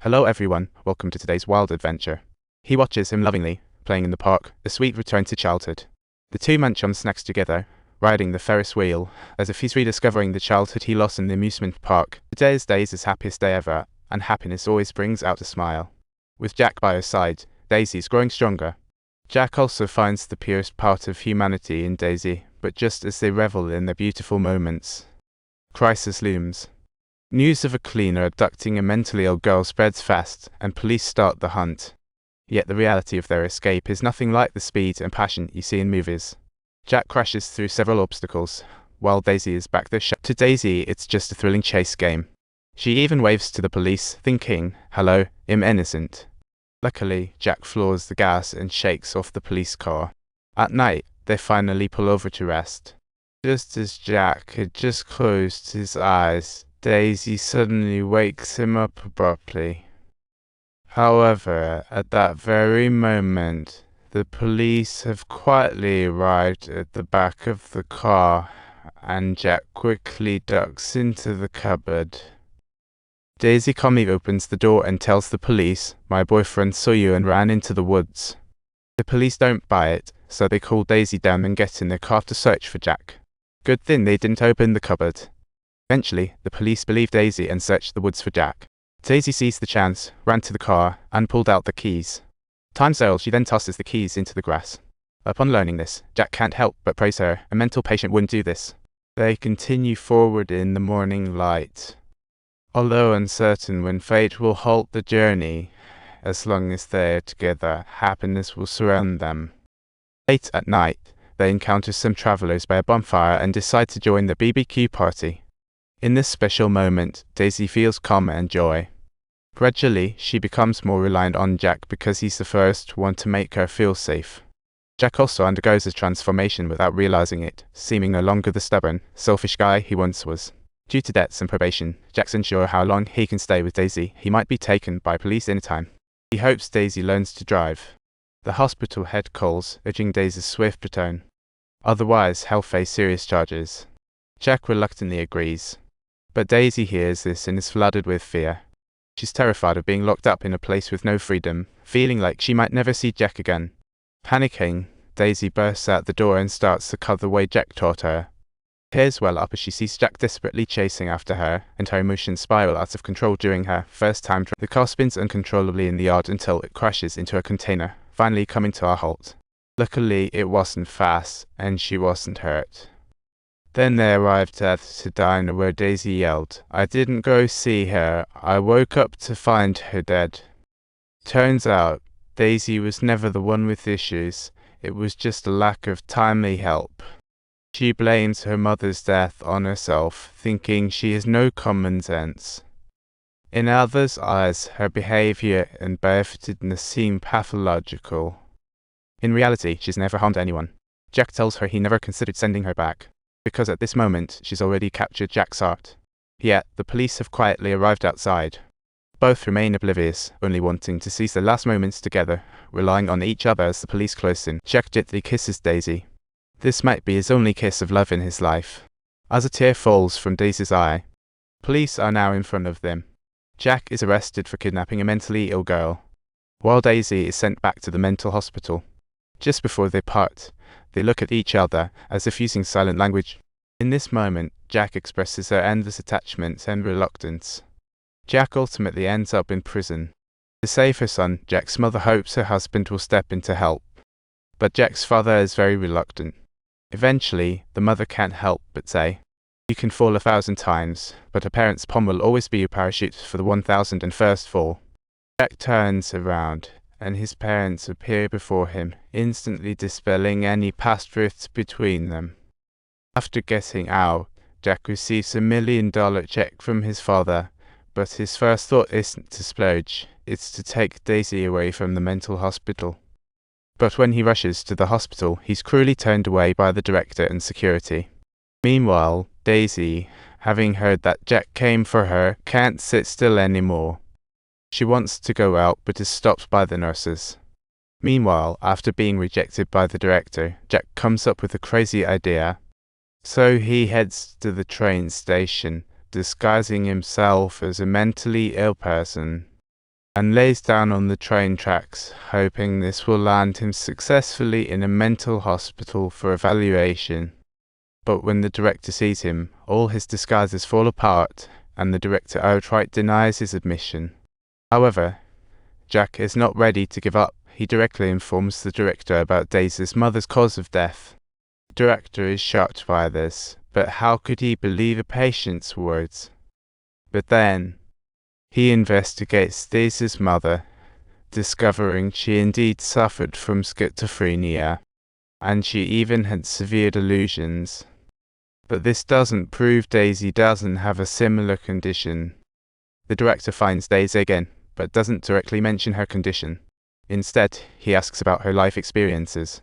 Hello everyone, welcome to today's wild adventure. He watches him lovingly, playing in the park, a sweet return to childhood. The two munch on snacks together, riding the Ferris wheel, as if he's rediscovering the childhood he lost in the amusement park. Today is Daisy's happiest day ever, and happiness always brings out a smile. With Jack by her side, Daisy's growing stronger. Jack also finds the purest part of humanity in Daisy, but just as they revel in their beautiful moments, crisis looms. News of a cleaner abducting a mentally ill girl spreads fast, and police start the hunt. Yet the reality of their escape is nothing like the speed and passion you see in movies. Jack crashes through several obstacles, while Daisy is back there. To Daisy, it's just a thrilling chase game. She even waves to the police, thinking, "Hello, I'm innocent." Luckily, Jack floors the gas and shakes off the police car. At night, they finally pull over to rest. Just as Jack had just closed his eyes, Daisy suddenly wakes him up abruptly. However, at that very moment, the police have quietly arrived at the back of the car, and Jack quickly ducks into the cupboard. Daisy calmly opens the door and tells the police, "My boyfriend saw you and ran into the woods." The police don't buy it, so they call Daisy down and get in their car to search for Jack. Good thing they didn't open the cupboard. Eventually, the police believe Daisy and search the woods for Jack. Daisy sees the chance, ran to the car, and pulled out the keys. Time's up, she then tosses the keys into the grass. Upon learning this, Jack can't help but praise her. A mental patient wouldn't do this. They continue forward in the morning light. Although uncertain when fate will halt the journey, as long as they are together, happiness will surround them. Late at night, they encounter some travelers by a bonfire and decide to join the BBQ party. In this special moment, Daisy feels calm and joy. Gradually, she becomes more reliant on Jack because he's the first one to make her feel safe. Jack also undergoes a transformation without realizing it, seeming no longer the stubborn, selfish guy he once was. Due to debts and probation, Jack's unsure how long he can stay with Daisy. He might be taken by police anytime. He hopes Daisy learns to drive. The hospital head calls, urging Daisy's swift return. Otherwise, he'll face serious charges. Jack reluctantly agrees. But Daisy hears this and is flooded with fear. She's terrified of being locked up in a place with no freedom, feeling like she might never see Jack again. Panicking, Daisy bursts out the door and starts to cut the way Jack taught her. Tears well up as she sees Jack desperately chasing after her, and her emotions spiral out of control during her first time. The car spins uncontrollably in the yard until it crashes into a container, finally coming to a halt. Luckily, it wasn't fast, and she wasn't hurt. Then they arrived at the diner where Daisy yelled, "I didn't go see her, I woke up to find her dead." Turns out, Daisy was never the one with issues, it was just a lack of timely help. She blames her mother's death on herself, thinking she has no common sense. In others' eyes, her behavior and barefootedness seem pathological. In reality, she's never harmed anyone. Jack tells her he never considered sending her back, because at this moment, she's already captured Jack's heart. Yet, the police have quietly arrived outside. Both remain oblivious, only wanting to seize their last moments together, relying on each other as the police close in. Jack gently kisses Daisy. This might be his only kiss of love in his life. As a tear falls from Daisy's eye, police are now in front of them. Jack is arrested for kidnapping a mentally ill girl, while Daisy is sent back to the mental hospital. Just before they part, they look at each other, as if using silent language. In this moment, Jack expresses her endless attachment and reluctance. Jack ultimately ends up in prison. To save her son, Jack's mother hopes her husband will step in to help. But Jack's father is very reluctant. Eventually, the mother can't help but say, "You can fall 1,000 times, but a parent's palm will always be your parachute for the 1,001st fall." Jack turns around, and his parents appear before him, instantly dispelling any past rifts between them. After getting out, Jack receives $1 million check from his father, but his first thought isn't to splurge, it's to take Daisy away from the mental hospital. But when he rushes to the hospital, he's cruelly turned away by the director and security. Meanwhile, Daisy, having heard that Jack came for her, can't sit still anymore. She wants to go out but is stopped by the nurses. Meanwhile, after being rejected by the director, Jack comes up with a crazy idea. So he heads to the train station, disguising himself as a mentally ill person. and lays down on the train tracks, hoping this will land him successfully in a mental hospital for evaluation. But when the director sees him, all his disguises fall apart, and the director outright denies his admission. However, Jack is not ready to give up. He directly informs the director about Daisy's mother's cause of death. The director is shocked by this, but how could he believe a patient's words? But then, he investigates Daisy's mother, discovering she indeed suffered from schizophrenia, and she even had severe delusions. But this doesn't prove Daisy doesn't have a similar condition. The director finds Daisy again, but doesn't directly mention her condition. Instead, he asks about her life experiences.